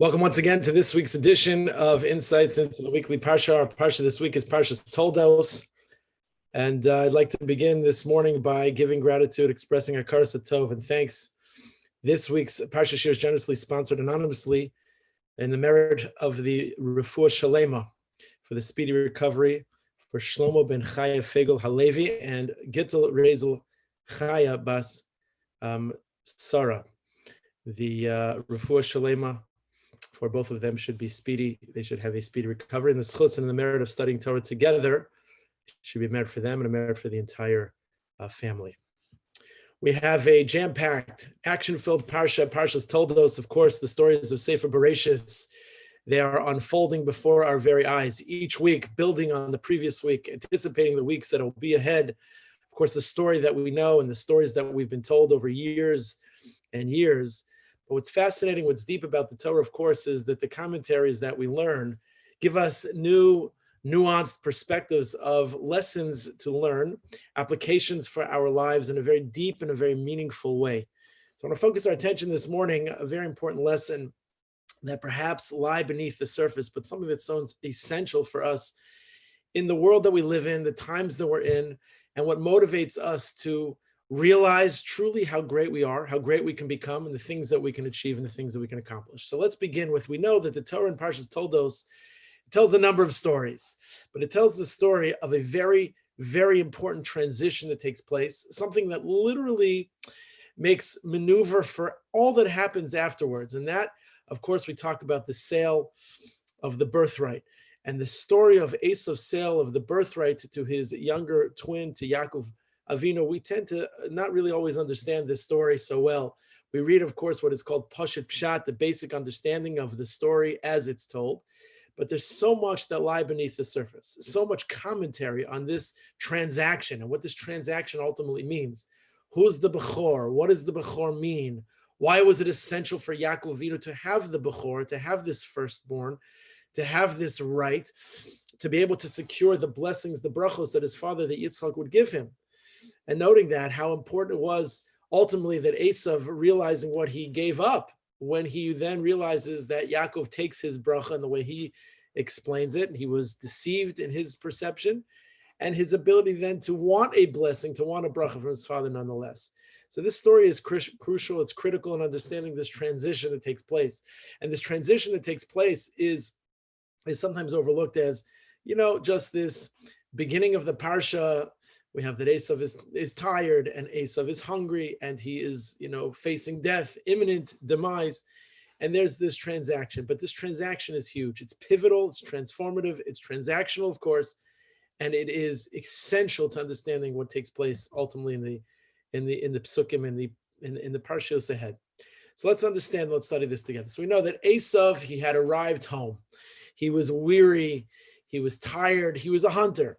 Welcome once again to this week's edition of Insights into the Weekly Parsha. Our Parsha this week is Parshas Toldos. And I'd like to begin this morning by giving gratitude, expressing hakaras hatov and thanks. This week's Parsha Shir is generously sponsored anonymously in the merit of the Refuah Shalema for the speedy recovery for Shlomo ben Chaya Fegel Halevi and Gittel Rezel Chaya Bas Sarah. The Refuah Shalema for both of them should be speedy. They should have a speedy recovery. And the schus and the merit of studying Torah together should be a merit for them and a merit for the entire family. We have a jam-packed, action-filled Parsha. Parshas Toldos, of course, the stories of Sefer Bereshis. They are unfolding before our very eyes each week, building on the previous week, anticipating the weeks that will be ahead. Of course, the story that we know and the stories that we've been told over years and years. But what's fascinating, what's deep about the Torah, of course, is that the commentaries that we learn give us new, nuanced perspectives of lessons to learn, applications for our lives in a very deep and a very meaningful way. So I want to focus our attention this morning, a very important lesson that perhaps lie beneath the surface, but something that's so essential for us in the world that we live in, the times that we're in, and what motivates us to realize truly how great we are, how great we can become, and the things that we can achieve and the things that we can accomplish. So let's begin with, we know that the Torah in Parshas Toldos tells a number of stories, but it tells the story of a very, very important transition that takes place, something that literally makes maneuver for all that happens afterwards. And that, of course, we talk about the sale of the birthright and the story of Esav's sale of the birthright to his younger twin, to Yaakov Avinu. We tend to not really always understand this story so well. We read, of course, what is called Pashat Pshat, the basic understanding of the story as it's told. But there's so much that lie beneath the surface, so much commentary on this transaction and what this transaction ultimately means. Who's the Bechor? What does the Bechor mean? Why was it essential for Yaakov Avinu to have the Bechor, to have this firstborn, to have this right, to be able to secure the blessings, the brachos that his father, the Yitzchak, would give him? And noting that, how important it was ultimately that Esav realizing what he gave up when he then realizes that Yaakov takes his bracha and the way he explains it, he was deceived in his perception and his ability then to want a blessing, to want a bracha from his father nonetheless. So this story is crucial. It's critical in understanding this transition that takes place. And this transition that takes place is sometimes overlooked as, just this beginning of the Parsha. We have that Esav is tired and Esav is hungry and he is, facing death, imminent demise. And there's this transaction, but this transaction is huge. It's pivotal, it's transformative, it's transactional, of course, and it is essential to understanding what takes place ultimately in the psukim in the parshas ahead. So let's understand, let's study this together. So we know that Esav, he had arrived home. He was weary, he was tired, he was a hunter.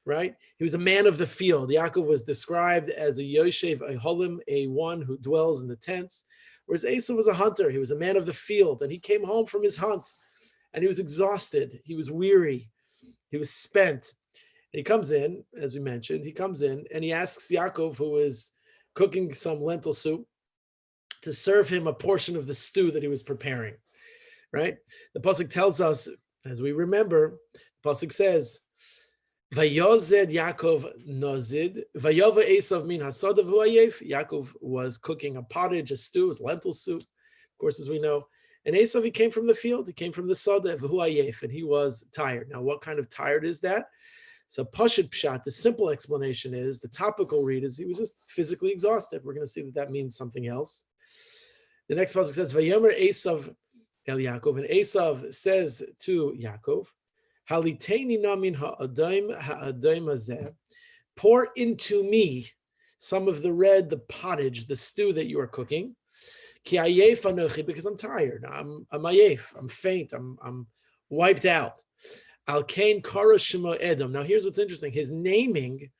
Right? He was a man of the field. Yaakov was described as a Yoshev, a Holim, a one who dwells in the tents, whereas Esau was a hunter. He was a man of the field, and he came home from his hunt, and he was exhausted. He was weary. He was spent. And he comes in, as we mentioned, and he asks Yaakov, who is cooking some lentil soup, to serve him a portion of the stew that he was preparing. Right? The pasuk tells us, as we remember, the pasuk says, Vayozed Yaakov nozid, vayova Esav min hasodav huayef. Yaakov was cooking a pottage, a stew, a lentil soup, of course, as we know. And Esav, he came from the field, he came from the soda, huayef, and he was tired. Now, what kind of tired is that? So Pashat Pshat, the simple explanation is, the topical read is, he was just physically exhausted. We're going to see that means something else. The next pasuk says, Vayomer Esav el Yaakov, and Esav says to Yaakov, Haliteni namin ha'adaim hazeh. Pour into me some of the pottage, the stew that you are cooking. Ki ayef anochi, because I'm tired. I'm ayef. I'm faint. I'm wiped out. Al kain kara shemo Edom. Now here's what's interesting. His naming,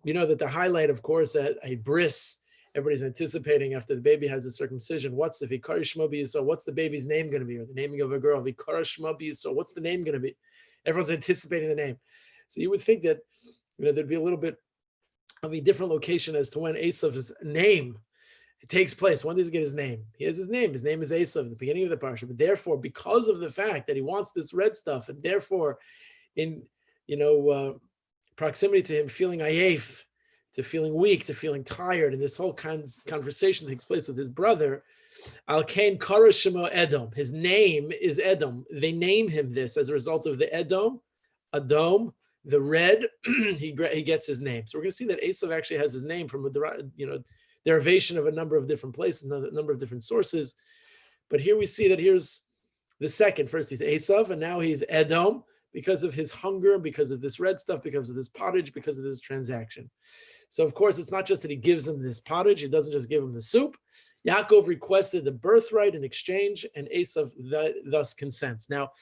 that the highlight, of course, at a bris, everybody's anticipating after the baby has a circumcision. What's the vikar shmo b'yisrael? What's the baby's name going to be? Or the naming of a girl, vikar shmo b'yisrael. What's the name going to be? Everyone's anticipating the name. So you would think that there'd be a little bit of a different location as to when Esav's name It takes place. When does he get his name? He has his name. His name is Esav at the beginning of the Parsha. But therefore, because of the fact that he wants this red stuff, and therefore, in proximity to him feeling ayef, to feeling weak, to feeling tired, and this whole conversation takes place with his brother, Al Kain Kara Shemo Edom. His name is Edom. They name him this as a result of the Edom, the red. he gets his name. So we're going to see that Esav actually has his name from a derivation of a number of different places, a number of different sources. But here we see that here's the second. First he's Esav, and now he's Edom because of his hunger, because of this red stuff, because of this pottage, because of this transaction. So of course, it's not just that he gives him this pottage, he doesn't just give him the soup. Yaakov requested the birthright in exchange, and Esav thus consents. Now,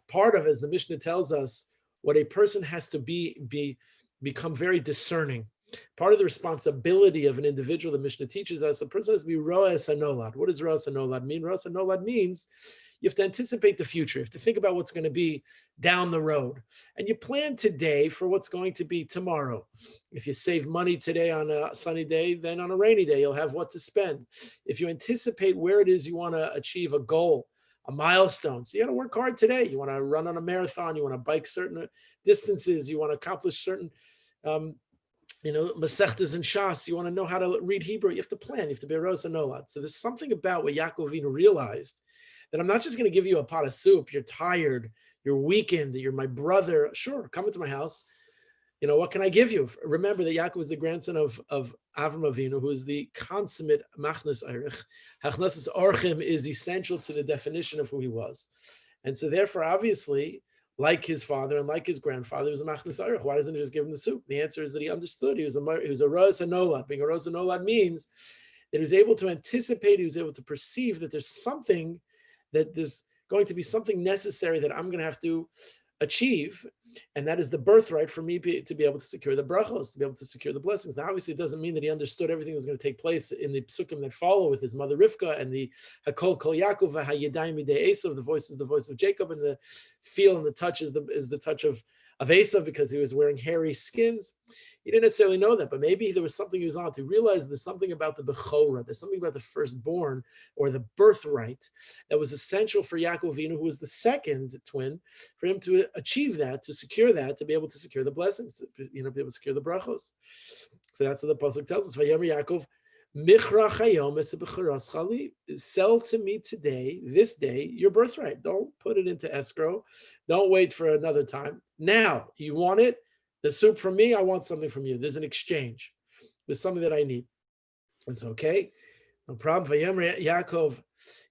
part of, as the Mishnah tells us, what a person has to become very discerning. Part of the responsibility of an individual, the Mishnah teaches us, a person has to be ro'es hanolad. What does ro'es hanolad mean? Ro'es hanolad means you have to anticipate the future. You have to think about what's going to be down the road. And you plan today for what's going to be tomorrow. If you save money today on a sunny day, then on a rainy day, you'll have what to spend. If you anticipate where it is you want to achieve a goal, a milestone. So you got to work hard today. You want to run on a marathon. You want to bike certain distances. You want to accomplish certain Masechtas and Shas, you want to know how to read Hebrew, you have to plan, you have to be a ro'es hanolad. So there's something about what Yaakov Avinu realized, that I'm not just going to give you a pot of soup, you're tired, you're weakened, you're my brother, sure, come into my house. What can I give you? Remember that Yaakov is the grandson of Avram Avinu, who is the consummate machnas orich. Hachnasis orchim is essential to the definition of who he was. And so therefore, obviously, like his father and like his grandfather, he was a machnas orich. Why doesn't he just give him the soup? The answer is that he understood. He was a ro'es hanolad. Being a ro'es hanolad means that he was able to anticipate, he was able to perceive that there's something, that there's going to be something necessary that I'm going to have to achieve, and that is the birthright for me to be able to secure the brachos, to be able to secure the blessings. Now, obviously, it doesn't mean that he understood everything that was going to take place in the psukim that follow with his mother Rivka and the Hakol Kol Yaakov HaYadayim Midei Esav. The voice is the voice of Jacob, and the feel and the touch is the touch of Esav, because he was wearing hairy skins. He didn't necessarily know that, but maybe there was something he was on to realize there's something about the Bechorah, there's something about the firstborn or the birthright that was essential for Yaakov Avinu, who was the second twin, for him to achieve that, to secure that, to be able to secure the blessings, to be able to secure the brachos. So that's what the pasuk tells us. Vayomer Yaakov, Michra chayom es bechoras chali. Sell to me today, this day, your birthright. Don't put it into escrow. Don't wait for another time. Now, you want it? The soup from me, I want something from you. There's an exchange. There's something that I need. It's okay. No problem. Vayomer Yaakov,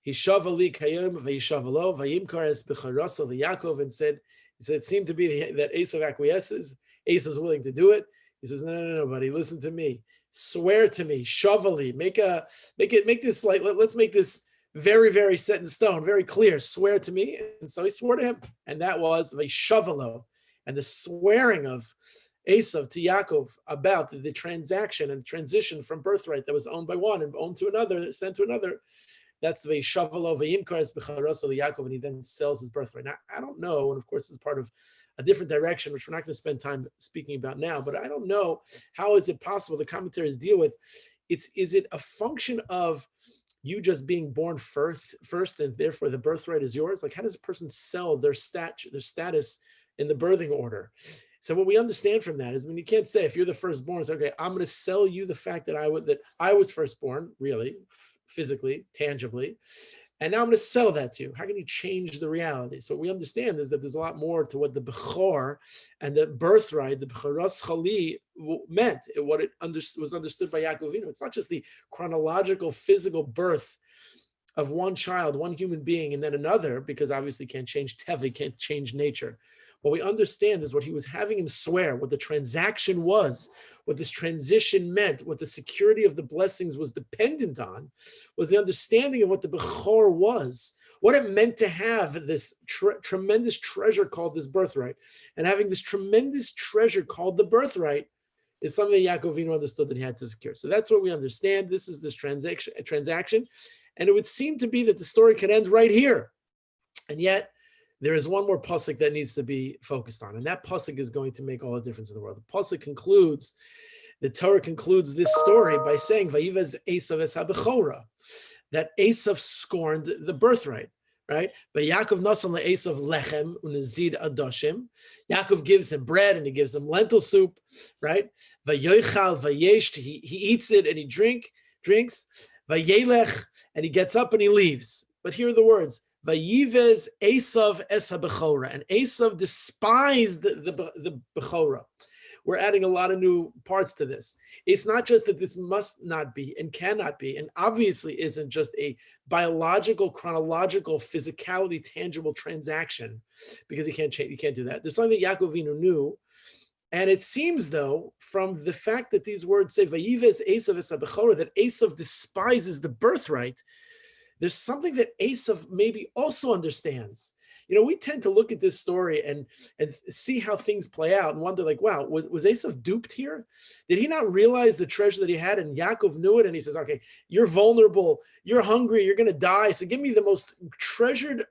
Hishav ali kayom vayishav lo vayimkar es bechoraso Yaakov, and said, it seemed to be that Esav acquiesces. Esav's willing to do it. He says, no, buddy, listen to me. Swear to me, shavali, make this like, let's make this very, very set in stone, very clear. Swear to me. And so he swore to him. And that was Vaishavalo. And the swearing of Esav to Yaakov about the transaction and transition from birthright that was owned by one and owned to another, sent to another. That's the Vaishavalo Vayimkar es bechoraso Yaakov, and he then sells his birthright. Now, I don't know, and of course, this is part of a different direction, which we're not going to spend time speaking about now, but I don't know, how is it possible, the commentaries deal with, is it a function of you just being born first and therefore the birthright is yours? Like, how does a person sell their status in the birthing order? So what we understand from that is, you can't say if you're the firstborn, it's okay, I'm going to sell you the fact that I was firstborn, really, physically, tangibly, and now I'm going to sell that to you. How can you change the reality? So what we understand is that there's a lot more to what the Bechor and the birthright, the Bechoras Chali, meant, what it was understood by Yaakov Avinu. It's not just the chronological, physical birth of one child, one human being, and then another, because obviously can't change Teva, can't change nature. What we understand is what he was having him swear, what the transaction was, what this transition meant, what the security of the blessings was dependent on, was the understanding of what the Bechor was, what it meant to have this tremendous treasure called this birthright. And having this tremendous treasure called the birthright is something that Yaakov Avinu understood that he had to secure. So that's what we understand. This is this transaction. And it would seem to be that the story could end right here. And yet, there is one more pasuk that needs to be focused on, and that pasuk is going to make all the difference in the world. The pasuk concludes The Torah concludes this story by saying, Vayivez Esav es habechora, that Esav scorned the birthright, right? But Yaakov nasan le'Esav lechem unezid adoshim. Yaakov gives him bread and he gives him lentil soup, right? Vayochal vayesh, he eats it and he drinks. Vayelech, and he gets up and he leaves. But here are the words, Vayivez Esav es habechora, and Esav despised the bechora. We're adding a lot of new parts to this. It's not just that this must not be and cannot be, and obviously isn't just a biological, chronological, physicality, tangible transaction, because you can't change, you can't do that. There's something that Yaakov Avinu knew, and it seems though, from the fact that these words say Vayivez Esav es habechora, that Esav despises the birthright, there's something that Esav maybe also understands. You know, we tend to look at this story and see how things play out and wonder, like, wow, was Esav duped here? Did he not realize the treasure that he had? And Yaakov knew it, and he says, okay, you're vulnerable, you're hungry, you're going to die, so give me the most treasured,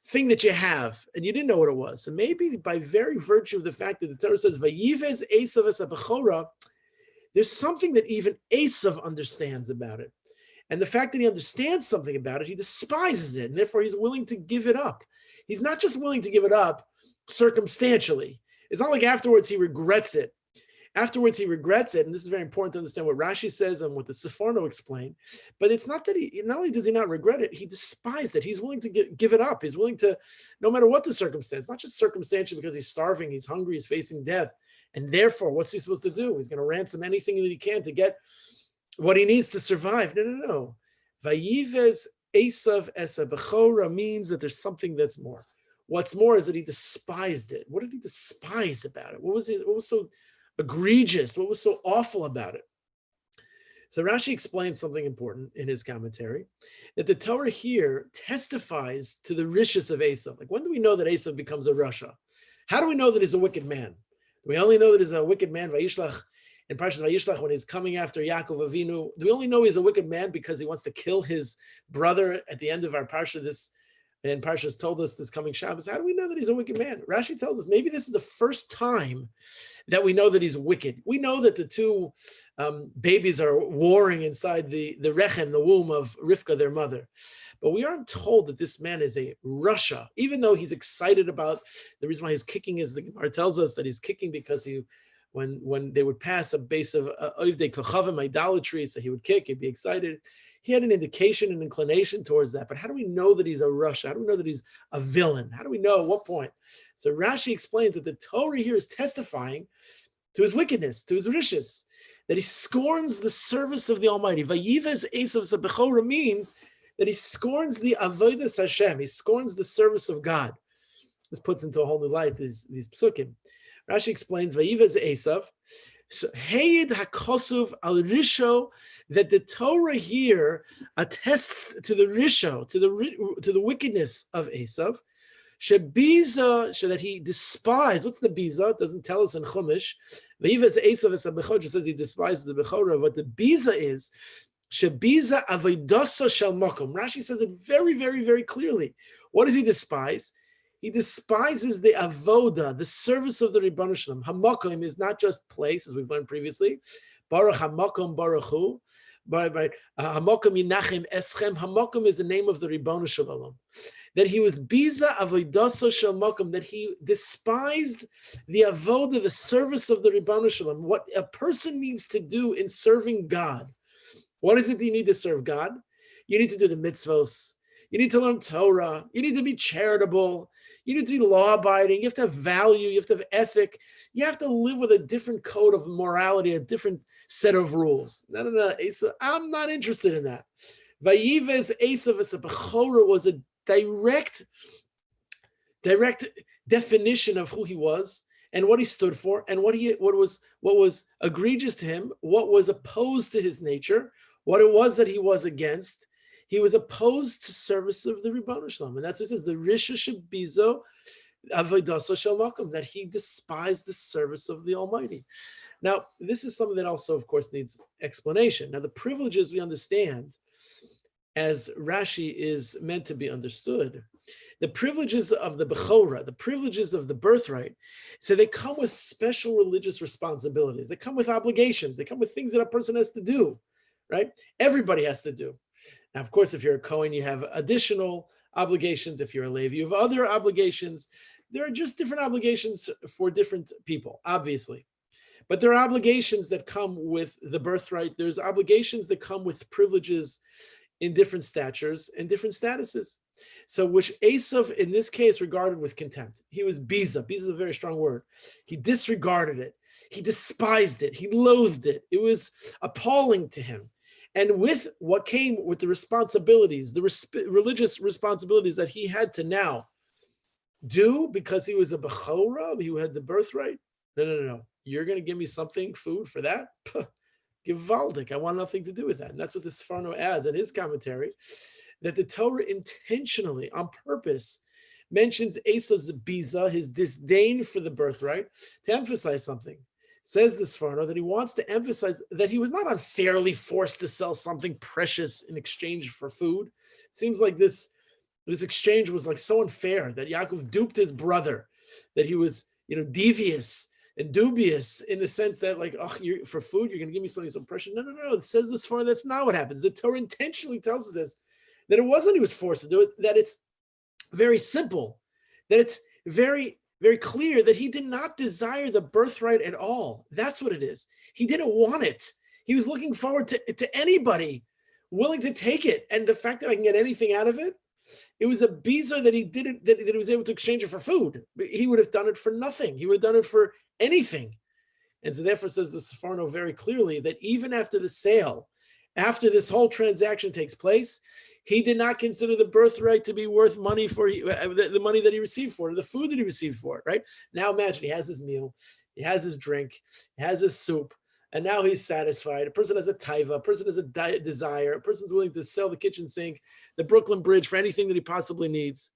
thing that you have. And you didn't know what it was. And maybe by very virtue of the fact that the Torah says, Vayivez Esav es habechora, there's something that even Esav understands about it. And the fact that he understands something about it, he despises it, and therefore he's willing to give it up. He's not just willing to give it up circumstantially. It's not like afterwards he regrets it. Afterwards he regrets it, and this is very important to understand what Rashi says and what the Seforno explain. But it's not that not only does he not regret it, he despised it. He's willing to give it up. He's willing to, no matter what the circumstance, not just circumstantial because he's starving, he's hungry, he's facing death, and therefore what's he supposed to do? He's going to ransom anything that he can to get what he needs to survive. No. Vayivez Esav es habechora means that there's something that's more. What's more is that he despised it. What did he despise about it? What was so egregious? What was so awful about it? So Rashi explains something important in his commentary, that the Torah here testifies to the rishus of Esav. Like, when do we know that Esav becomes a rasha? How do we know that he's a wicked man? Do we only know that he's a wicked man, Vayishlach, in Parshas Vayishlach, when he's coming after Yaakov Avinu? Do we only know he's a wicked man because he wants to kill his brother at the end of our Parsha, and Parshas Toldos this coming Shabbos? How do we know that he's a wicked man? Rashi tells us maybe this is the first time that we know that he's wicked. We know that the two babies are warring inside the rechem, the womb of Rivka, their mother. But we aren't told that this man is a rasha, even though he's excited about the reason why he's kicking is, the Gemara tells us that he's kicking because when they would pass a base of oivdei kochavim, idolatry, so he would kick, he'd be excited. He had an indication, an inclination towards that. But how do we know that he's a rasha? How do we know that he's a villain? How do we know at what point? So Rashi explains that the Torah here is testifying to his wickedness, to his rishus, that he scorns the service of the Almighty. Vayivez Esav habechora means that he scorns the avodas Hashem. He scorns the service of God. This puts into a whole new light these psukim. Rashi explains, Vayivez Esav, so Hayid HaKosuv al Risho, that the Torah here attests to the Risho, to the wickedness of Esav, Shebiza, so that he despised. What's the biza? It doesn't tell us in Chumash. Vayivez Esav es habechora says he despises the bechora. What the biza is, Shebiza avodoso shel makom. Rashi says it very, very, very clearly. What does he despise? He despises the avoda, the service of the Ribbon Shalom. Hamakom is not just place, as we've learned previously. Baruch hamakom baruch hu. Hamakom yinachem eschem. Hamakom is the name of the Ribbon Shalom. That he was biza avodaso shel makom, that he despised the avoda, the service of the Ribbon Shalom. What a person needs to do in serving God. What is it that you need to serve God? You need to do the mitzvos. You need to learn Torah. You need to be charitable. You need to be law-abiding. You have to have value. You have to have ethic. You have to live with a different code of morality, a different set of rules. No, Esav, I'm not interested in that. Vayivez Esav es habechora was a direct definition of who he was and what he stood for, and what was egregious to him, what was opposed to his nature, what it was that he was against. He was opposed to service of the Ribbon Shalom. And that's what it says, the Risha Shebizo Avodaso Shel Makom, that he despised the service of the Almighty. Now, this is something that also, of course, needs explanation. Now, the privileges we understand, as Rashi is meant to be understood, the privileges of the Bechorah, the privileges of the birthright, so they come with special religious responsibilities. They come with obligations. They come with things that a person has to do, right? Everybody has to do. Now, of course, if you're a Kohen, you have additional obligations. If you're a Levi, you have other obligations. There are just different obligations for different people, obviously. But there are obligations that come with the birthright. There's obligations that come with privileges in different statures and different statuses. So which Esav, in this case, regarded with contempt. He was biza. Biza is a very strong word. He disregarded it. He despised it. He loathed it. It was appalling to him. And with what came with the responsibilities, the religious responsibilities that he had to now do because he was a Bechorah, he had the birthright. No. You're going to give me something, food for that? Gewaldig. I want nothing to do with that. And that's what the Sforno adds in his commentary, that the Torah intentionally, on purpose, mentions Esav's biza, his disdain for the birthright, to emphasize something. Says the Sforno that he wants to emphasize that he was not unfairly forced to sell something precious in exchange for food. It seems like this exchange was like so unfair that Yaakov duped his brother, that he was, devious and dubious in the sense that, like, for food, you're going to give me something so precious. No. It says this Sforno, that's not what happens. The Torah intentionally tells us this, that it wasn't he was forced to do it, that it's very simple, that it's very, very clear that he did not desire the birthright at all. That's what it is. He didn't want it. He was looking forward to anybody willing to take it. And the fact that I can get anything out of it, it was a biza that he didn't, that he was able to exchange it for food. He would have done it for nothing. He would have done it for anything. And so therefore says the Sforno very clearly that even after the sale, after this whole transaction takes place, he did not consider the birthright to be worth money for the money that he received for it, the food that he received for it, right? Now imagine he has his meal, he has his drink, he has his soup, and now he's satisfied. A person has a taiva, a person has a desire, a person's willing to sell the kitchen sink, the Brooklyn Bridge for anything that he possibly needs.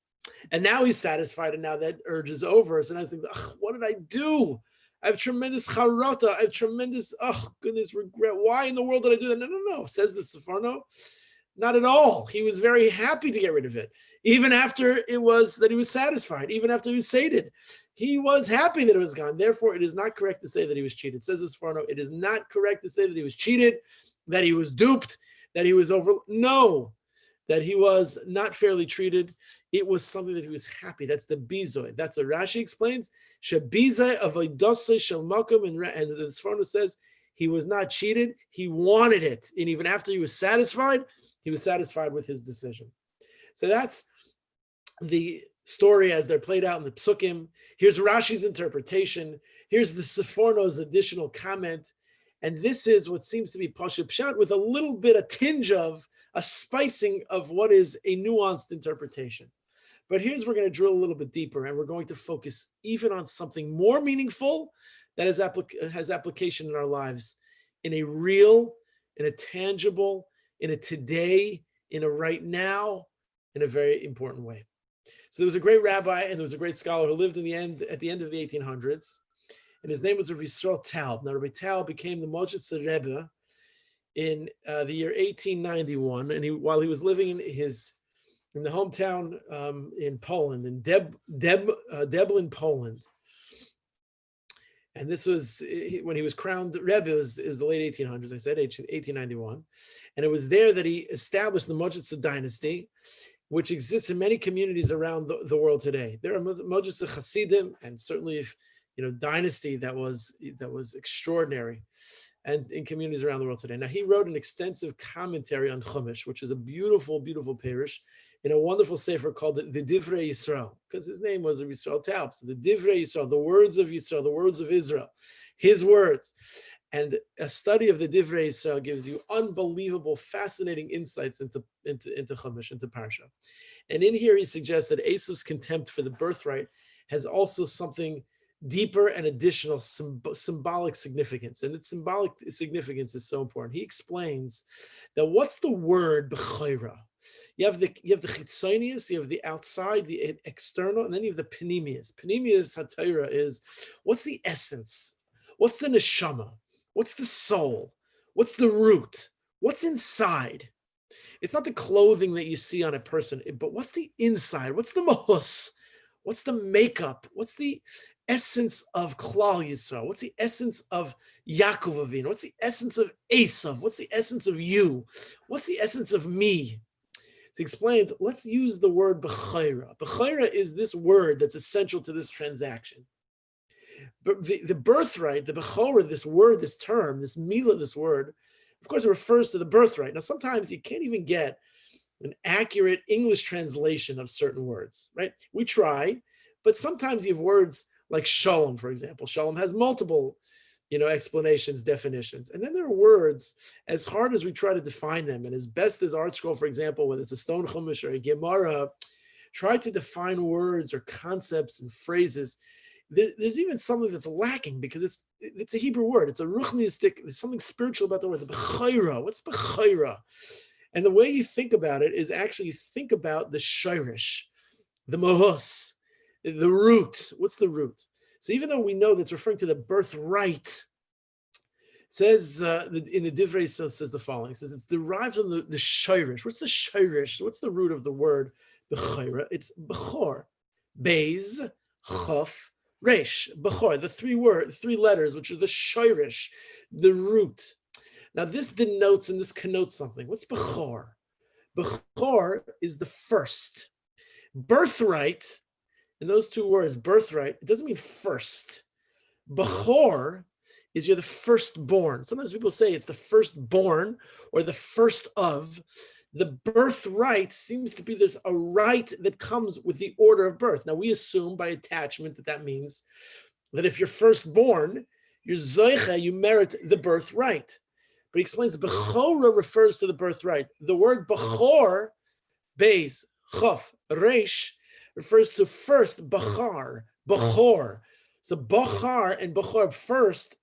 And now he's satisfied, and now that urge is over. So now he's thinking, what did I do? I have tremendous charata, I have tremendous, regret. Why in the world did I do that? No, says the Sforno. Not at all. He was very happy to get rid of it. Even after it was that he was satisfied, even after he was sated, he was happy that it was gone. Therefore, it is not correct to say that he was cheated. It says this Sforno, it is not correct to say that he was cheated, that he was duped, that he was No, that he was not fairly treated. It was something that he was happy. That's the bizoi. That's what Rashi explains. Shebizoi avoidosoi shel makom, and the Sforno says he was not cheated. He wanted it. And even after he was satisfied with his decision. So that's the story as they're played out in the Psukim. Here's Rashi's interpretation. Here's the Sforno's additional comment. And this is what seems to be Pasha Pshat with a tinge of a spicing of what is a nuanced interpretation. But here's, we're going to drill a little bit deeper, and we're going to focus even on something more meaningful that has application in our lives in a real, in a tangible, in a today, in a right now, in a very important way. So there was a great rabbi and there was a great scholar who lived at the end of the 1800s, and his name was Rabbi Yisrael Taub. Now Rabbi Taub became the Moshe Rebbe in the year 1891, and while he was living in the hometown in Poland, in Deblin, Poland. And this was when he was crowned Rebbe. It was the late 1800s, I said, 1891. And it was there that he established the Moshe dynasty, which exists in many communities around the world today. There are Moshe Hasidim, and certainly, dynasty that was extraordinary, and in communities around the world today. Now, he wrote an extensive commentary on Chumash, which is a beautiful, beautiful parish, in a wonderful sefer called the Divrei Yisrael, because his name was Yisrael Taub. So the Divrei Yisrael, the words of Yisrael, the words of Israel, his words. And a study of the Divrei Yisrael gives you unbelievable, fascinating insights into Chumash, into Parsha. And in here, he suggests that Esav's contempt for the birthright has also something deeper and additional symbolic significance. And its symbolic significance is so important. He explains that what's the word b'chayra? You have the chitzonius, you have the outside, the external, and then you have the panemius. Panemius hatayra is, what's the essence? What's the neshama? What's the soul? What's the root? What's inside? It's not the clothing that you see on a person, but what's the inside? What's the mahus? What's the makeup? What's the essence of Klal Yisrael? What's the essence of Yaakov Avinu? What's the essence of Esav? What's the essence of you? What's the essence of me? He explains, let's use the word b'chayra. B'chayra is this word that's essential to this transaction. But the birthright, the b'chora, this word, this term, this milah, this word, of course, it refers to the birthright. Now, sometimes you can't even get an accurate English translation of certain words, right? We try, but sometimes you have words like shalom, for example. Shalom has multiple, explanations, definitions. And then there are words, as hard as we try to define them, and as best as Art Scroll, for example, whether it's a stone chumash or a Gemara, try to define words or concepts and phrases. There's even something that's lacking because it's a Hebrew word. It's a ruchnistic, there's something spiritual about the word. The b'chayra, what's b'chayra? And the way you think about it is actually think about the shirish, the mohus, the root. What's the root? So even though we know that's referring to the birthright, says in the Divrei says the following. It says it's derived from the shirish. What's the shirish? What's the root of the word b'chayra? It's b'chor, beis, chaf, resh, b'chor. The three letters, which are the shirish, the root. Now this denotes and this connotes something. What's b'chor? B'chor is the first. Birthright. In those two words, birthright, it doesn't mean first. Bechor is you're the firstborn. Sometimes people say it's the firstborn or the first of. The birthright seems to be there's a right that comes with the order of birth. Now we assume by attachment that means that if you're firstborn, you're zoicha, you merit the birthright. But he explains Bechora refers to the birthright. The word Bechor, beis, chaf, resh, refers to first, bachar, bachor. So bachar and bachor, first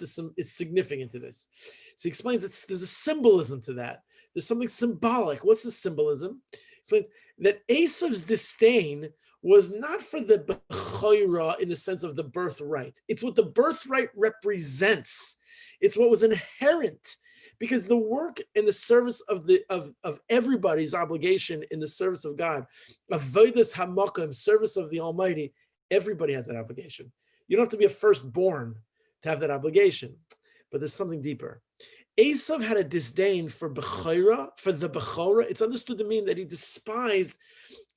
is significant to this. So he explains there's a symbolism to that. There's something symbolic. What's the symbolism? He explains that Esav's disdain was not for the bechora in the sense of the birthright. It's what the birthright represents. It's what was inherent. Because the work in the service of everybody's obligation in the service of God, avodas hamakom, service of the Almighty, everybody has that obligation. You don't have to be a firstborn to have that obligation, but there's something deeper. Esav had a disdain for bechora, for the bechora. It's understood to mean that he despised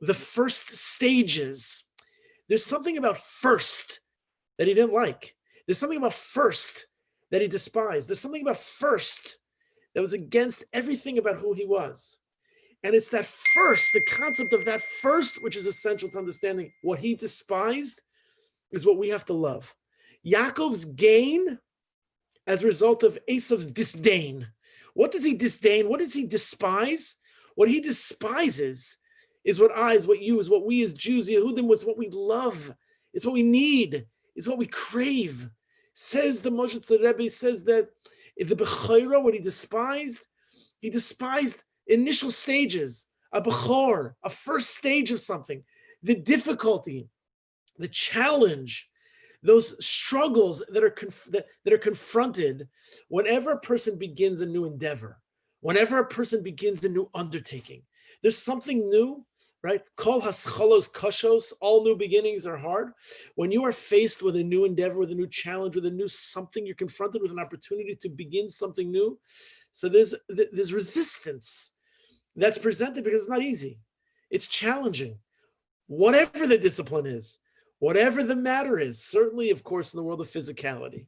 the first stages. There's something about first that he didn't like. There's something about first that he despised. There's something about first that was against everything about who he was. And it's that first, the concept of that first, which is essential to understanding what he despised is what we have to love. Yaakov's gain as a result of Esav's disdain. What does he disdain? What does he despise? What he despises is what we as Jews, Yehudim, was what we love. It's what we need. It's what we crave. Says the Moshe Rebbe, says that if the Bechora, what he despised initial stages, a Bechor, a first stage of something, the difficulty, the challenge, those struggles that are confronted whenever a person begins a new endeavor, whenever a person begins a new undertaking. There's something new, right? Kol haschalos kashos, all new beginnings are hard. When you are faced with a new endeavor, with a new challenge, with a new something, you're confronted with an opportunity to begin something new. So there's resistance that's presented because it's not easy. It's challenging. Whatever the discipline is, whatever the matter is, certainly, of course, in the world of physicality.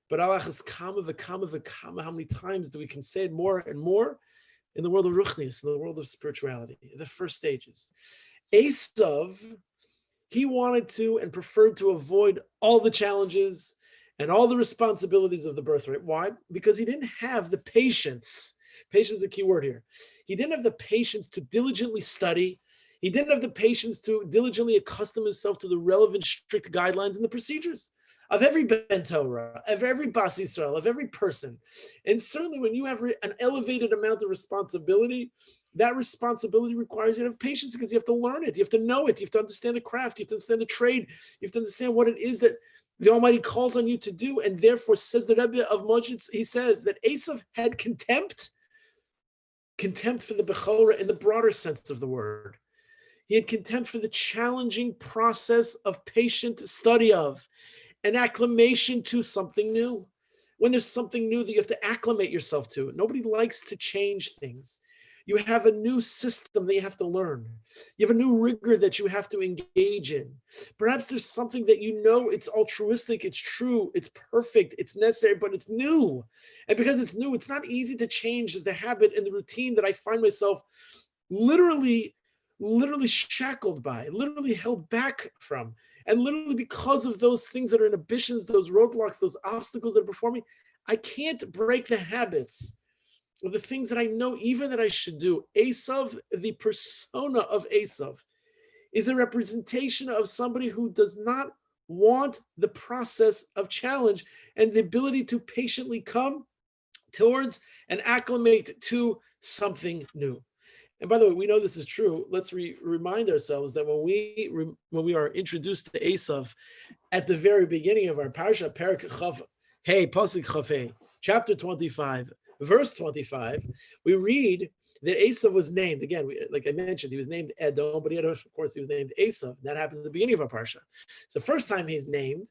But Allah has kama v'kama v'kama, how many times do we can say it more and more? In the world of ruchnis, in the world of spirituality, the first stages. Esav, he wanted to and preferred to avoid all the challenges and all the responsibilities of the birthright. Why? Because he didn't have the patience. Patience is a key word here. He didn't have the patience to diligently study. He didn't have the patience to diligently accustom himself to the relevant strict guidelines and the procedures of every Ben Torah, of every Bas Yisrael, of every person. And certainly when you have an elevated amount of responsibility, that responsibility requires you to have patience because you have to learn it. You have to know it. You have to understand the craft. You have to understand the trade. You have to understand what it is that the Almighty calls on you to do. And therefore, says the Rebbe of Moshe, he says that Esav had contempt contempt for the Bechorah in the broader sense of the word. He had contempt for the challenging process of patient study of and acclimation to something new. When there's something new that you have to acclimate yourself to, nobody likes to change things. You have a new system that you have to learn. You have a new rigor that you have to engage in. Perhaps there's something that you know it's altruistic, it's true, it's perfect, it's necessary, but it's new. And because it's new, it's not easy to change the habit and the routine that I find myself literally shackled by, literally held back from. And literally because of those things that are inhibitions, those roadblocks, those obstacles that are before me, I can't break the habits of the things that I know even that I should do. Esav, the persona of Esav, is a representation of somebody who does not want the process of challenge and the ability to patiently come towards and acclimate to something new. And by the way, we know this is true. Let's remind ourselves that when we are introduced to Esav at the very beginning of our Parsha, Parak Chav Hey, Pasuk Chav Hey, chapter 25, verse 25, we read that Esav was named. Again, like I mentioned, he was named Edom, but of course, he was named Esav. That happens at the beginning of our Parsha. So first time he's named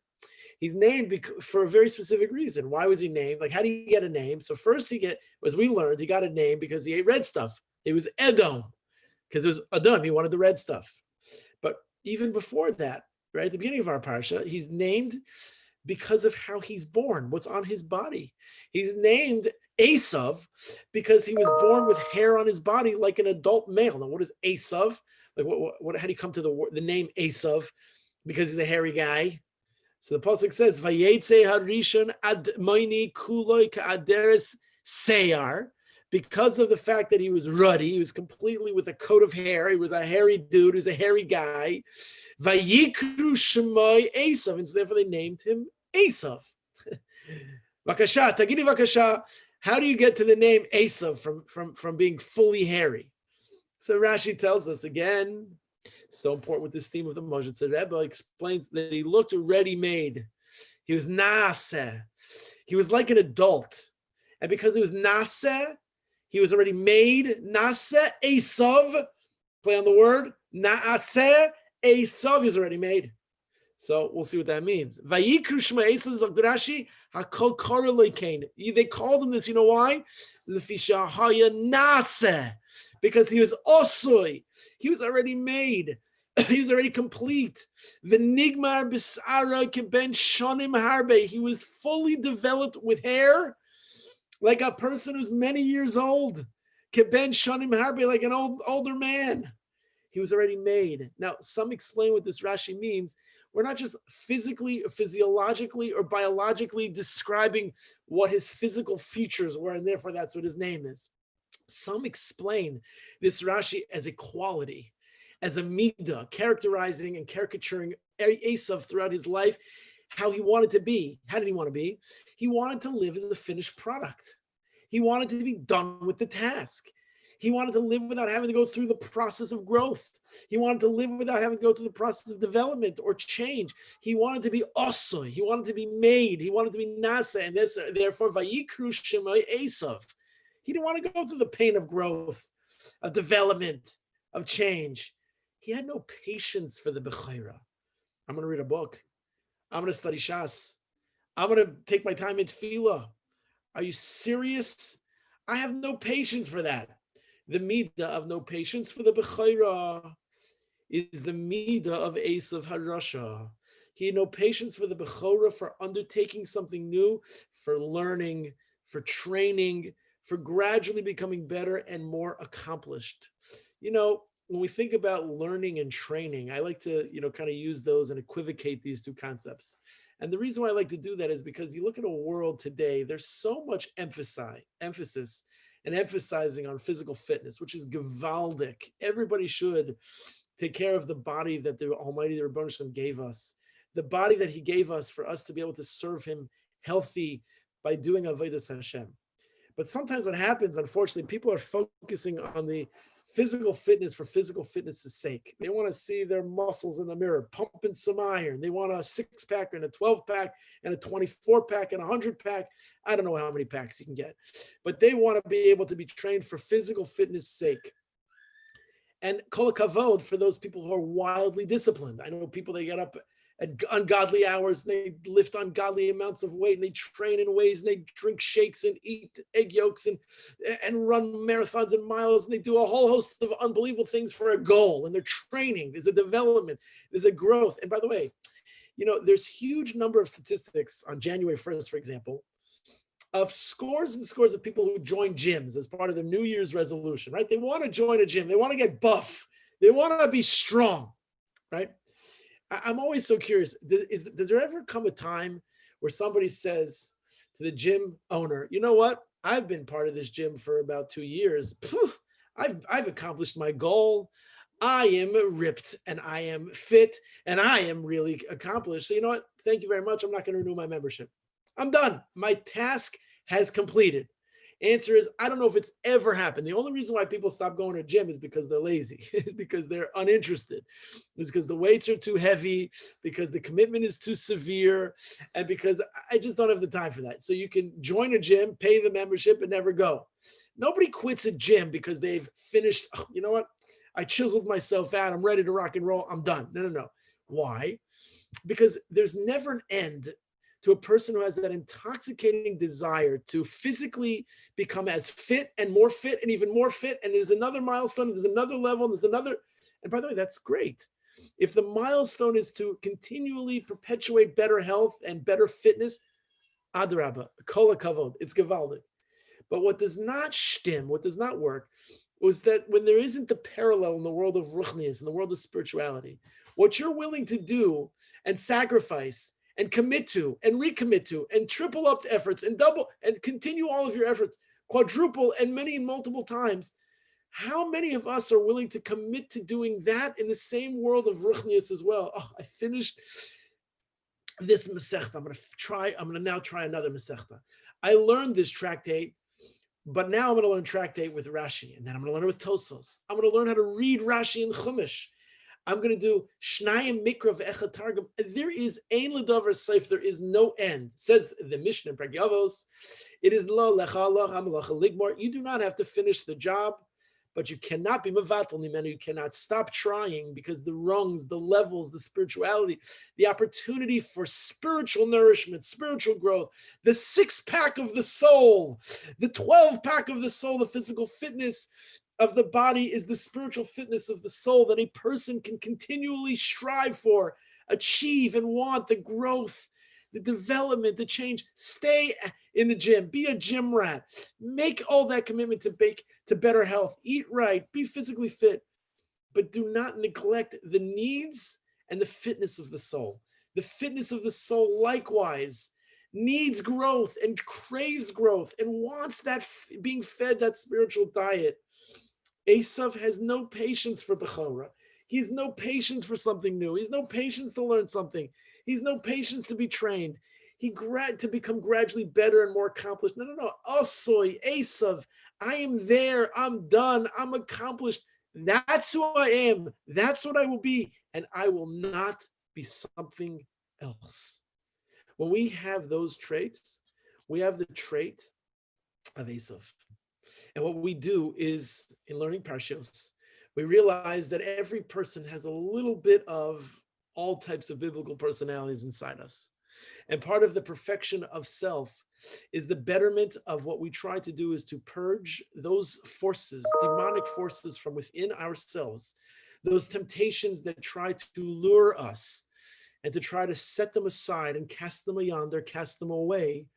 for a very specific reason. Why was he named? Like, how do you get a name? So first as we learned, he got a name because he ate red stuff. It was Edom, because it was Adam. He wanted the red stuff. But even before that, right at the beginning of our Parsha, he's named because of how he's born, what's on his body. He's named Esav because he was born with hair on his body like an adult male. Now, what is Esav? Like, how do you come to the name Esav? Because he's a hairy guy. So the pasuk says, "Vayetze harishon ad moini kuloi ka'aderes seyar." Because of the fact that he was ruddy, he was completely with a coat of hair. He was a hairy dude. He was a hairy guy. Vayikru shemoi Esav, and so therefore they named him Esav. Vakasha, tagini vakasha. How do you get to the name Esav from being fully hairy? So Rashi tells us again. So important with this theme of the Moshe. So Rabbi explains that he looked ready-made. He was naseh. He was like an adult, and because he was naseh, he was already made. Naseh Esav, play on the word. Naseh Esav is already made. So we'll see what that means. Vayikru shema Esav Rashi hakol kara loikein. They called him this. You know why? Lefisha haya naseh, because he was osoi. He was already made. He was already complete. V'nigmar b'sara keben shonim harbe. He was fully developed with hair, like a person who's many years old. Keben shonim harbe, like an older man. He was already made. Now, some explain what this Rashi means. We're not just physically, or physiologically, or biologically describing what his physical features were, and therefore that's what his name is. Some explain this Rashi as a quality, as a midah, characterizing and caricaturing Esav throughout his life, how he wanted to be. How did he want to be? He wanted to live as a finished product. He wanted to be done with the task. He wanted to live without having to go through the process of growth. He wanted to live without having to go through the process of development or change. He wanted to be osoi. He wanted to be made. He wanted to be nasa, and therefore vayikru shemoi Esav. He didn't want to go through the pain of growth, of development, of change. He had no patience for the Bechorah. I'm going to read a book. I'm going to study Shas. I'm going to take my time in Tefillah. Are you serious? I have no patience for that. The midah of no patience for the Bechorah is the midah of Esav Harasha. He had no patience for the Bechorah, for undertaking something new, for learning, for training, for gradually becoming better and more accomplished. You know, when we think about learning and training, I like to, kind of use those and equivocate these two concepts. And the reason why I like to do that is because you look at a world today, there's so much emphasis and emphasizing on physical fitness, which is gewaldic. Everybody should take care of the body that the Almighty Rebbeinu Shalom gave us, the body that He gave us for us to be able to serve Him healthy by doing Avodas Hashem. But sometimes what happens, unfortunately, people are focusing on the physical fitness for physical fitness' sake. They want to see their muscles in the mirror, pumping some iron. They want a 6-pack and a 12-pack and a 24-pack and a 100-pack. I don't know how many packs you can get, but they want to be able to be trained for physical fitness' sake. And kol kavod for those people who are wildly disciplined. I know people, they get up at ungodly hours, they lift ungodly amounts of weight, and they train in ways, and they drink shakes and eat egg yolks and run marathons and miles, and they do a whole host of unbelievable things for a goal, and they're training. There's a development, there's a growth. And by the way, there's huge number of statistics on January 1st, for example, of scores and scores of people who join gyms as part of their New Year's resolution, right? They want to join a gym. They want to get buff. They want to be strong, right? I'm always so curious. Does there ever come a time where somebody says to the gym owner, you know what? I've been part of this gym for about 2 years. I've accomplished my goal. I am ripped and I am fit and I am really accomplished. So you know what? Thank you very much. I'm not going to renew my membership. I'm done. My task has completed. Answer is, I don't know if it's ever happened. The only reason why people stop going to a gym is because they're lazy, is because they're uninterested, is because the weights are too heavy, because the commitment is too severe, and because I just don't have the time for that. So you can join a gym, pay the membership, and never go. Nobody quits a gym because they've finished, you know what? I chiseled myself out. I'm ready to rock and roll. I'm done. No. Why? Because there's never an end to a person who has that intoxicating desire to physically become as fit and even more fit. And there's another milestone, there's another level, and there's another. And by the way, that's great. If the milestone is to continually perpetuate better health and better fitness, adrabah, kol kavod, it's gewaldig. But what does not shtim, what does not work, was that when there isn't the parallel in the world of ruchnius, in the world of spirituality, what you're willing to do and sacrifice and commit to and recommit to and triple up the efforts and double and continue all of your efforts, quadruple and multiple times. How many of us are willing to commit to doing that in the same world of ruchnius as well? Oh, I finished this Masechta. I'm going to now try another Masechta. I learned this tractate, but now I'm going to learn tractate with Rashi, and then I'm going to learn it with Tosfos. I'm going to learn how to read Rashi and Chumash. I'm going to do Shnayim Mikra ve'Echad Targum. There is ein ledavar seif. There is no end. Says the Mishnah in Parshas. It is lo lecha Allah hamalacha ligmor. You do not have to finish the job, but you cannot be mevatel nimenu. You cannot stop trying, because the rungs, the levels, the spirituality, the opportunity for spiritual nourishment, spiritual growth, the 6-pack of the soul, the 12-pack of the soul, the physical fitness of the body is the spiritual fitness of the soul that a person can continually strive for, achieve, and want the growth, the development, the change. Stay in the gym, be a gym rat, make all that commitment to better health, eat right, be physically fit, but do not neglect the needs and the fitness of the soul. The fitness of the soul likewise needs growth and craves growth and wants that being fed that spiritual diet. Esav has no patience for Bechorah. He has no patience for something new. He has no patience to learn something. He has no patience to be trained. To become gradually better and more accomplished. No. Osoy, Esav, I am there. I'm done. I'm accomplished. That's who I am. That's what I will be. And I will not be something else. When we have those traits, we have the trait of Esav. And what we do is, in learning Parshas, we realize that every person has a little bit of all types of biblical personalities inside us. And part of the perfection of self is the betterment of what we try to do is to purge those forces, demonic forces from within ourselves, those temptations that try to lure us, and to try to set them aside and cast them yonder, cast them away,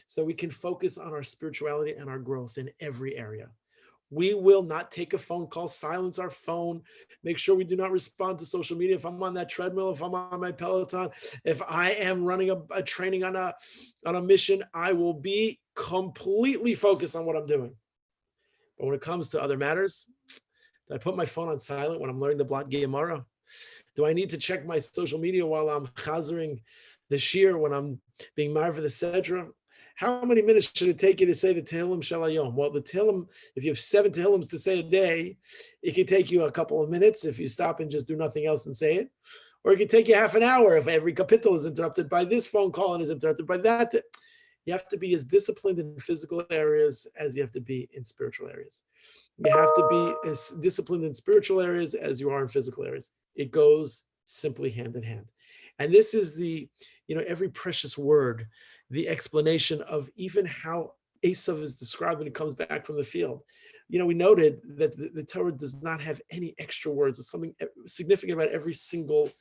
so we can focus on our spirituality and our growth in every area. We will not take a phone call, silence our phone, make sure we do not respond to social media. If I'm on that treadmill, if I'm on my Peloton, if I am running a training on a mission, I will be completely focused on what I'm doing. But when it comes to other matters, do I put my phone on silent when I'm learning the Blot Gemara? Do I need to check my social media while I'm chazering the shir, when I'm being married for the sedra? how many minutes should it take you to say the Tehillim Shel Hayom? Well, the Tehillim, if you have 7 Tehillims to say a day, it can take you a couple of minutes if you stop and just do nothing else and say it. Or it can take you half an hour if every kapitel is interrupted by this phone call and is interrupted by that. You have to be as disciplined in physical areas as you have to be in spiritual areas. You have to be as disciplined in spiritual areas as you are in physical areas. It goes simply hand in hand. And this is every precious word, the explanation of even how Esav is described when he comes back from the field. We noted that the Torah does not have any extra words. There's something significant about every single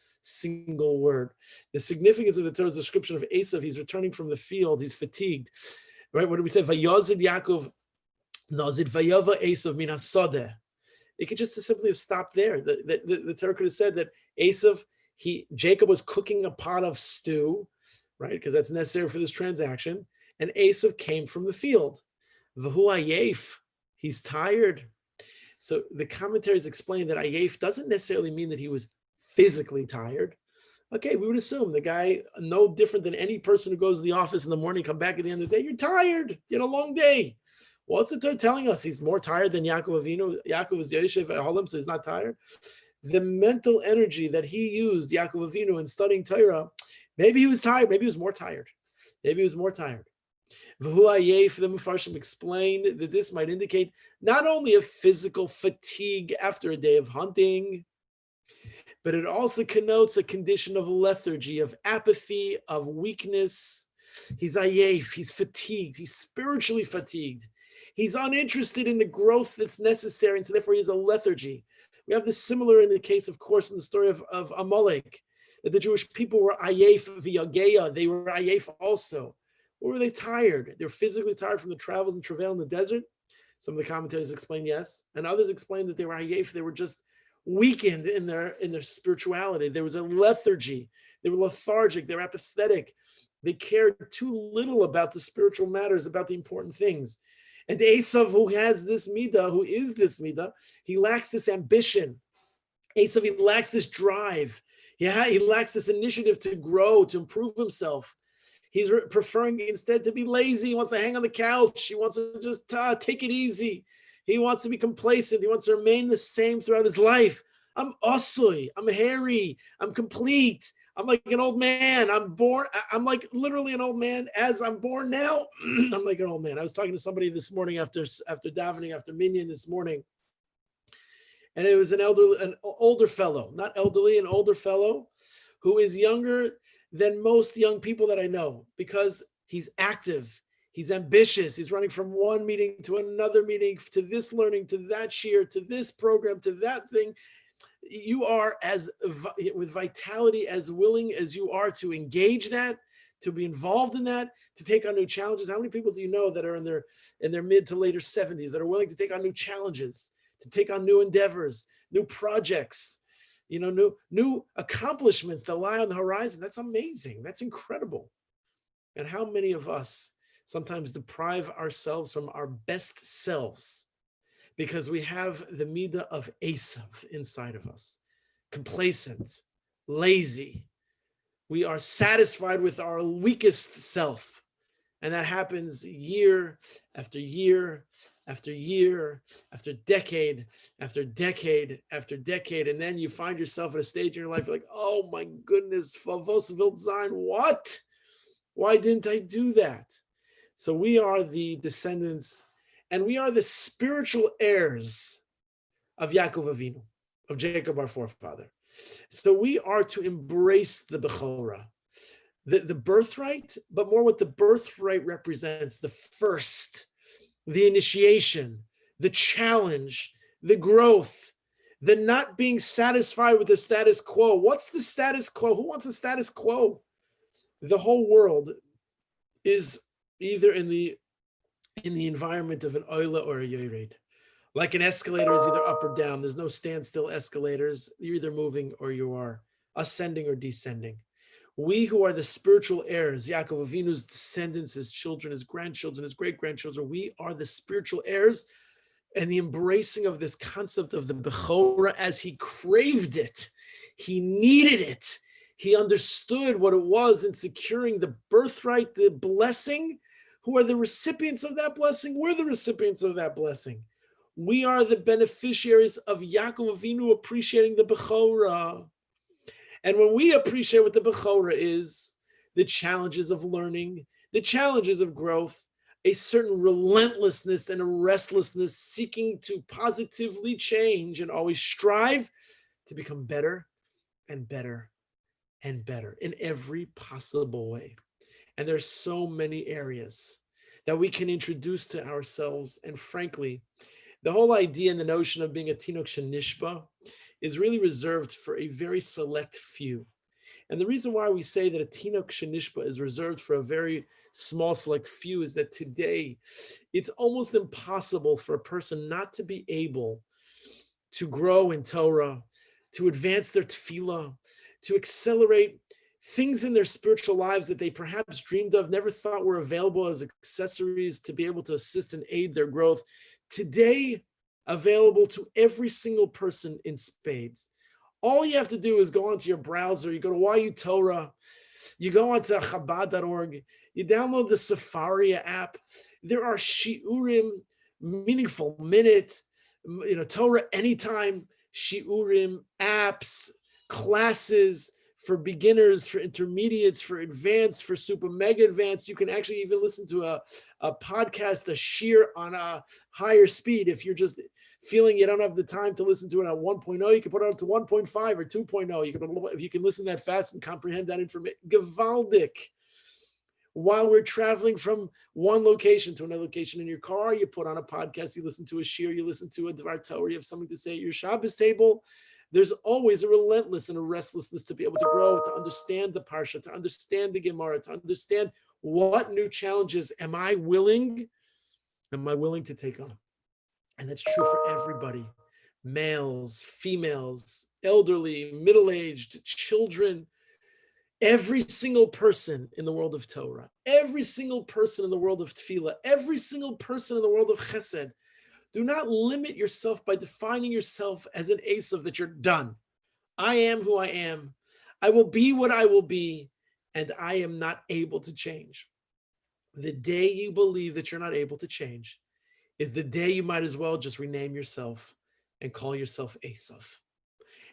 word. The significance of the Torah's description of Esav, he's returning from the field, he's fatigued. Right? What do we say? Vayazid Yaakov nazid vayava Esav min hasadeh. It could just simply have stopped there. The Torah could have said that Esav, Jacob was cooking a pot of stew, right? Because that's necessary for this transaction. And Esav came from the field. V'hu ayef, he's tired. So the commentaries explain that ayef doesn't necessarily mean that he was physically tired. Okay, we would assume the guy, no different than any person who goes to the office in the morning, come back at the end of the day, you're tired, you had a long day. What's the Torah telling us? He's more tired than Yaakov Avinu. Yaakov is Yeshiv at Holim, so he's not tired. The mental energy that he used, Yaakov Avinu, in studying Torah, maybe he was tired, maybe he was more tired. Maybe he was more tired. V'hu ayef, the Mefarshim explained that this might indicate not only a physical fatigue after a day of hunting, but it also connotes a condition of lethargy, of apathy, of weakness. He's ayef, he's fatigued, he's spiritually fatigued. He's uninterested in the growth that's necessary, and so therefore he has a lethargy. We have this similar in the case, of course, in the story of Amalek, that the Jewish people were ayef v'yageya, they were ayef also. Or were they tired? They were physically tired from the travels and travail in the desert. Some of the commentators explain yes, and others explain that they were ayef, they were just weakened in their spirituality. There was a lethargy. They were lethargic, they were apathetic. They cared too little about the spiritual matters, about the important things. And Esav, who has this midah, who is this midah, he lacks this ambition. Esav, he lacks this drive. He lacks this initiative to grow, to improve himself. He's preferring instead to be lazy. He wants to hang on the couch. He wants to just take it easy. He wants to be complacent. He wants to remain the same throughout his life. I'm osui. I'm hairy. I'm complete. I'm like an old man. I'm like literally an old man as I'm born now. I'm like an old man. I was talking to somebody this morning after davening, after minyan this morning. And it was an older fellow, not elderly, an older fellow who is younger than most young people that I know because he's active. He's ambitious. He's running from one meeting to another meeting, to this learning, to that shir, to this program, to that thing. You are with vitality, as willing as you are to engage that, to be involved in that, to take on new challenges. How many people do you know that are in their mid to later 70s that are willing to take on new challenges, to take on new endeavors, new projects, new accomplishments that lie on the horizon? That's amazing. That's incredible. And how many of us sometimes deprive ourselves from our best selves because we have the midah of Esav inside of us, complacent, lazy. We are satisfied with our weakest self. And that happens year after year after year after decade after decade after decade. And then you find yourself at a stage in your life, you're like, oh my goodness, Favos Wild Sein, what? Why didn't I do that? So we are the descendants, and we are the spiritual heirs of Yaakov Avinu, of Jacob, our forefather. So we are to embrace the Bechorah, the birthright, but more what the birthright represents, the first, the initiation, the challenge, the growth, the not being satisfied with the status quo. What's the status quo? Who wants a status quo? The whole world is either in the environment of an oila or a yored. Like an escalator is either up or down. There's no standstill escalators. You're either moving or you are ascending or descending. We who are the spiritual heirs, Yaakov Avinu's descendants, his children, his grandchildren, his great-grandchildren, we are the spiritual heirs, and the embracing of this concept of the Bechorah as he craved it. He needed it. He understood what it was in securing the birthright, the blessing. who are the recipients of that blessing. We're the recipients of that blessing. We are the beneficiaries of Yaakov Avinu appreciating the Bechorah. And when we appreciate what the Bechorah is, the challenges of learning, the challenges of growth, a certain relentlessness and a restlessness seeking to positively change and always strive to become better and better and better in every possible way. And there's so many areas that we can introduce to ourselves. And frankly, the whole idea and the notion of being a tinok shenishba is really reserved for a very select few. And the reason why we say that a tinok shenishba is reserved for a very small select few is that today it's almost impossible for a person not to be able to grow in Torah, to advance their tefillah, to accelerate things in their spiritual lives that they perhaps dreamed of, never thought were available as accessories to be able to assist and aid their growth. Today, available to every single person in spades. All you have to do is go onto your browser, you go to YU Torah, you go onto Chabad.org, you download the Safari app. There are shiurim, meaningful minute, Torah anytime, shiurim, apps, classes for beginners, for intermediates, for advanced, for super mega advanced. You can actually even listen to a podcast, a sheer on a higher speed. If you're just feeling you don't have the time to listen to it at 1.0, you can put it up to 1.5 or 2.0. If you can listen that fast and comprehend that information, gewaldic. While we're traveling from one location to another location in your car, you put on a podcast, you listen to a shir, you listen to a Dvar Torah, you have something to say at your Shabbos table. There's always a relentless and a restlessness to be able to grow, to understand the Parsha, to understand the Gemara, to understand what new challenges am I willing to take on? And that's true for everybody, males, females, elderly, middle-aged, children, every single person in the world of Torah, every single person in the world of Tefillah, every single person in the world of Chesed. Do not limit yourself by defining yourself as an Esav that you're done. I am who I am. I will be what I will be, and I am not able to change. The day you believe that you're not able to change is the day you might as well just rename yourself and call yourself Esav.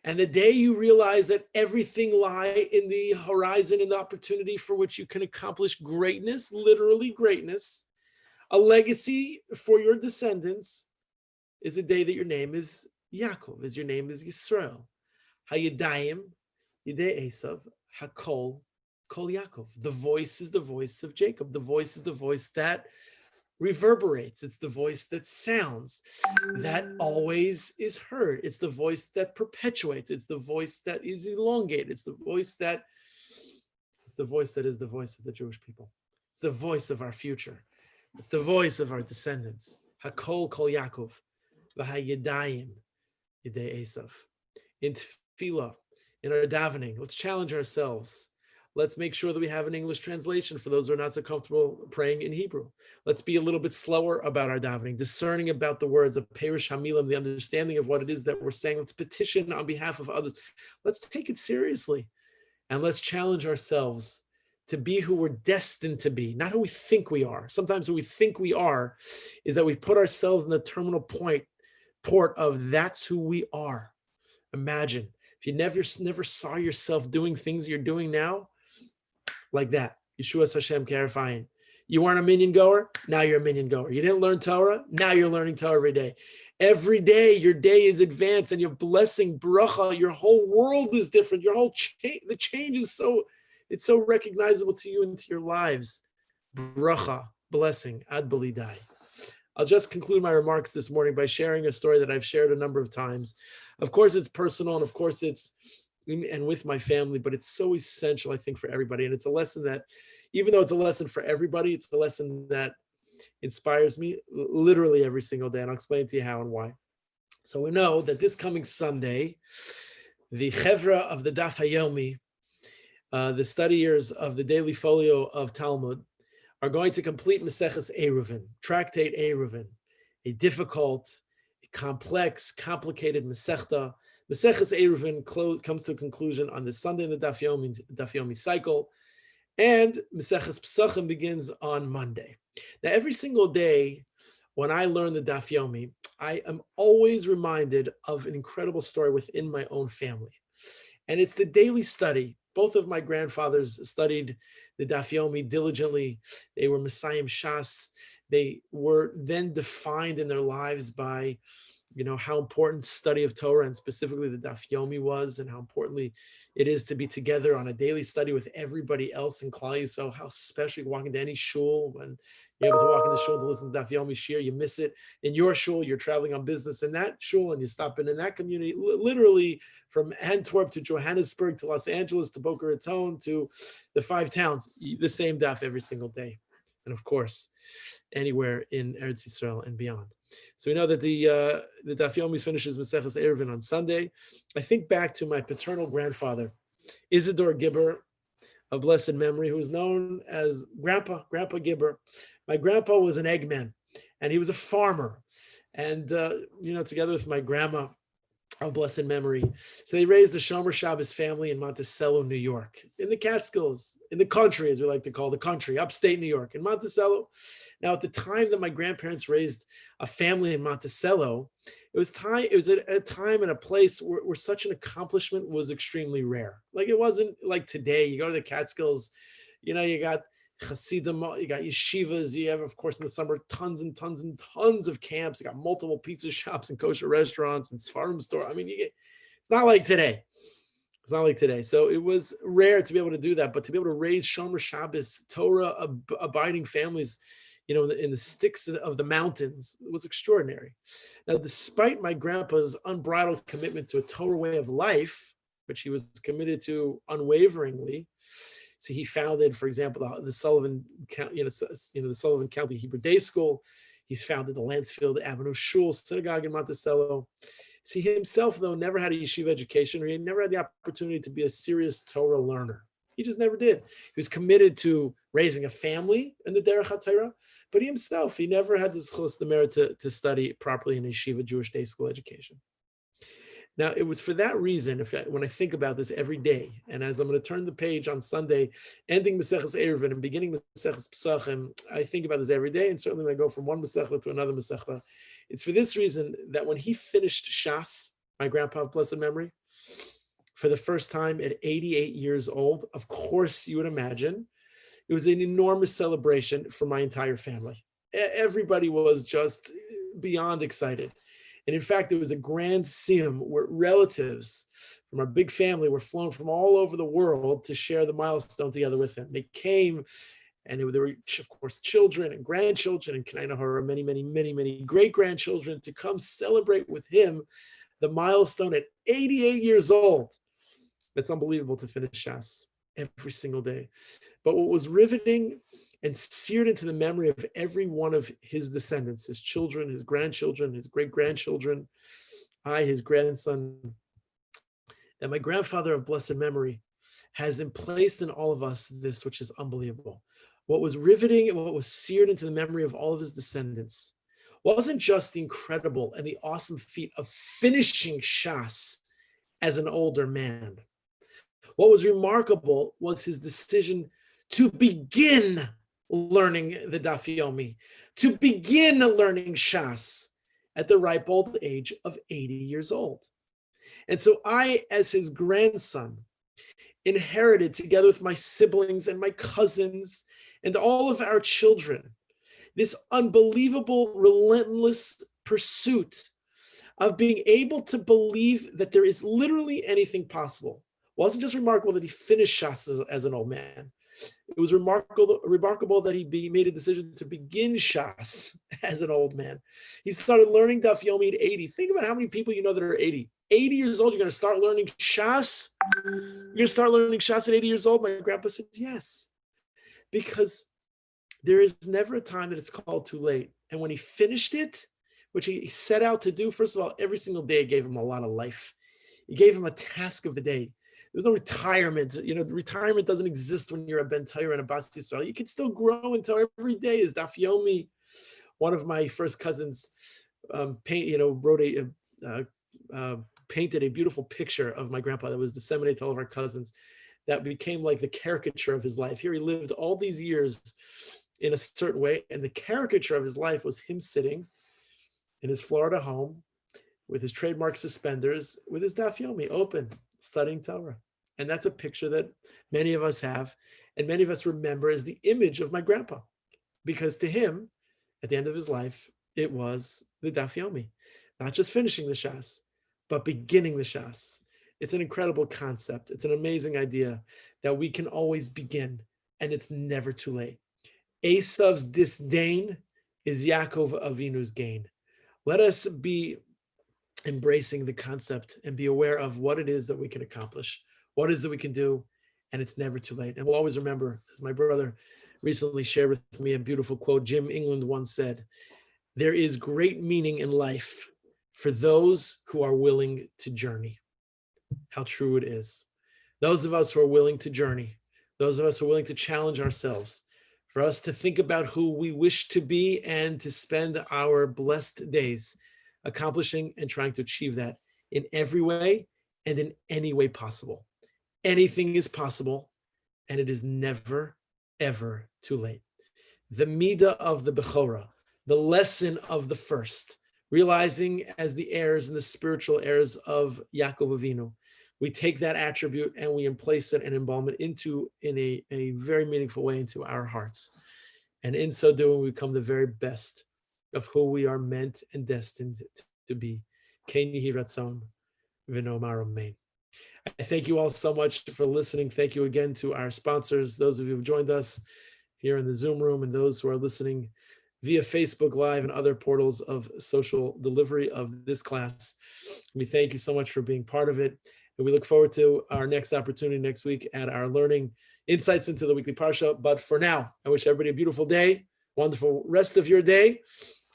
And the day you realize that everything lies in the horizon and the opportunity for which you can accomplish greatness, literally greatness, a legacy for your descendants, is the day that your name is Yaakov, as your name is Yisrael. Hayadayim, Yidei Esav, Hakol, Kol Yaakov. The voice is the voice of Jacob. The voice is the voice that reverberates. It's the voice that sounds, that always is heard. It's the voice that perpetuates. It's the voice that is elongated. It's the voice that is the voice of the Jewish people. It's the voice of our future. It's the voice of our descendants. Hakol Kol Yaakov, v'hayedayim Yidei Esav. In tefillah, in our davening, let's challenge ourselves. Let's make sure that we have an English translation for those who are not so comfortable praying in Hebrew. Let's be a little bit slower about our davening, discerning about the words of Perish Hamilim, the understanding of what it is that we're saying. Let's petition on behalf of others. Let's take it seriously, and let's challenge ourselves to be who we're destined to be, not who we think we are. Sometimes who we think we are is that we've put ourselves in the terminal port of that's who we are. Imagine if you never saw yourself doing things you're doing now, like that. Yeshua Hashem Karafayin. You weren't a minyan goer, now you're a minyan goer. You didn't learn Torah, now you're learning Torah every day. Every day, your day is advanced and you're blessing, bracha. Your whole world is different. Your whole the change is it's so recognizable to you and to your lives. Bracha, blessing, ad balidai. I'll just conclude my remarks this morning by sharing a story that I've shared a number of times. Of course, it's personal, and of course, it's and with my family, but it's so essential, I think, for everybody. And it's a lesson that, even though it's a lesson for everybody, it's a lesson that inspires me literally every single day. And I'll explain to you how and why. So we know that this coming Sunday, the Chevra of the Daf Hayomi, the studiers of the daily folio of Talmud, are going to complete Maseches Eruvin, Tractate Eruvin, a difficult, a complex, complicated Masechta. Maseches Eruvin comes to a conclusion on this Sunday in the Daf Yomi cycle, and Maseches Pesachim begins on Monday. Now, every single day when I learn the Daf Yomi, I am always reminded of an incredible story within my own family. And it's the daily study. Both of my grandfathers studied the Daf Yomi diligently. They were Messiahim Shas. They were then defined in their lives by how important study of Torah and specifically the Daf Yomi was, and how importantly it is to be together on a daily study with everybody else in Klal Yisrael. How special you walk into any shul when you're able to walk into shul to listen to Daf Yomi Shir. You miss it in your shul. You're traveling on business in that shul, and you stop in that community. Literally from Antwerp to Johannesburg to Los Angeles to Boca Raton to the 5 towns, the same Daf every single day, and of course anywhere in Eretz Yisrael and beyond. So we know that the Daf Yomi finishes Maseches Eruvin on Sunday. I think back to my paternal grandfather, Isidore Gibber, of blessed memory, who was known as Grandpa Gibber. My grandpa was an eggman, and he was a farmer. And, together with my grandma, of blessed memory. So they raised the Shomer Shabbos family in Monticello, New York, in the Catskills, in the country, as we like to call the country, upstate New York, in Monticello. Now, at the time that my grandparents raised a family in Monticello, it was at a time and a place where such an accomplishment was extremely rare. Like, it wasn't like today. You go to the Catskills, you got Hasidim, you got yeshivas, you have, of course, in the summer, tons and tons and tons of camps. You got multiple pizza shops and kosher restaurants and Sfarim store. I mean, it's not like today. It's not like today. So it was rare to be able to do that, but to be able to raise Shomer Shabbos, Torah abiding families, in the sticks of the mountains, was extraordinary. Now, despite my grandpa's unbridled commitment to a Torah way of life, which he was committed to unwaveringly, so he founded, for example, the Sullivan, the Sullivan County Hebrew Day School. He's founded the Lansfield Avenue Shul Synagogue in Monticello. See, he himself, though, never had a yeshiva education, or he never had the opportunity to be a serious Torah learner. He just never did. He was committed to raising a family in the Derech HaTorah, but he never had the merit to study properly in yeshiva Jewish day school education. Now, it was for that reason, when I think about this every day, and as I'm going to turn the page on Sunday, ending Maseches Eruvin and beginning Maseches Pesachim, I think about this every day, and certainly when I go from one Masechta to another Masechta, it's for this reason that when he finished Shas, my grandpa of blessed memory, for the first time at 88 years old, of course, you would imagine, it was an enormous celebration for my entire family. Everybody was just beyond excited. And in fact, there was a grand siyum where relatives from our big family were flown from all over the world to share the milestone together with him. They came, and there were, of course, children and grandchildren, and K'nai Nahara, many, many, many, many great-grandchildren to come celebrate with him the milestone at 88 years old. It's unbelievable to finish Shas every single day. But what was riveting and seared into the memory of every one of his descendants, his children, his grandchildren, his great-grandchildren, his grandson, that my grandfather of blessed memory has placed in all of us this, which is unbelievable. What was riveting and what was seared into the memory of all of his descendants wasn't just the incredible and the awesome feat of finishing Shas as an older man. What was remarkable was his decision to begin learning the Daf Yomi, to begin learning Shas at the ripe old age of 80 years old. And so I, as his grandson, inherited together with my siblings and my cousins and all of our children, this unbelievable, relentless pursuit of being able to believe that there is literally anything possible. It wasn't just remarkable that he finished Shas as an old man. It was remarkable that he made a decision to begin Shas as an old man. He started learning Daf Yomi at 80. Think about how many people you know that are 80. 80 years old, you're going to start learning Shas? You're going to start learning Shas at 80 years old? My grandpa said, yes. Because there is never a time that it's called too late. And when he finished it, which he set out to do, first of all, every single day it gave him a lot of life. It gave him a task of the day. There's no retirement. Retirement doesn't exist when you're a Ben Torah and a Bas Yisrael. You can still grow until every day is Daf Yomi. One of my first cousins painted a beautiful picture of my grandpa that was disseminated to all of our cousins that became like the caricature of his life. Here he lived all these years in a certain way. And the caricature of his life was him sitting in his Florida home with his trademark suspenders, with his daf yomi open, studying Torah. And that's a picture that many of us have, and many of us remember as the image of my grandpa, because to him, at the end of his life, it was the daf yomi, not just finishing the Shas, but beginning the Shas. It's an incredible concept. It's an amazing idea that we can always begin, and it's never too late. Esav's disdain is Yaakov Avinu's gain. Let us be embracing the concept and be aware of what it is that we can accomplish, what it is that we can do, and it's never too late. And we'll always remember, as my brother recently shared with me a beautiful quote, Jim England once said, "There is great meaning in life for those who are willing to journey." How true it is. Those of us who are willing to journey, those of us who are willing to challenge ourselves, for us to think about who we wish to be and to spend our blessed days accomplishing and trying to achieve that in every way and in any way possible. Anything is possible, and it is never, ever too late. The midah of the Bechorah, the lesson of the first, realizing as the heirs and the spiritual heirs of Yaakov Avinu, we take that attribute and we place it and embalm it in a very meaningful way into our hearts. And in so doing, we become the very best of who we are meant and destined to be. Ken Yehi Ratzon v'nomar amen. I thank you all so much for listening. Thank you again to our sponsors, those of you who have joined us here in the Zoom room, and those who are listening via Facebook Live and other portals of social delivery of this class. We thank you so much for being part of it. And we look forward to our next opportunity next week at our learning insights into the weekly Parsha. But for now, I wish everybody a beautiful day, wonderful rest of your day,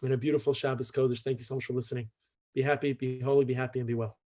and a beautiful Shabbos Kodesh. Thank you so much for listening. Be happy, be holy, be happy, and be well.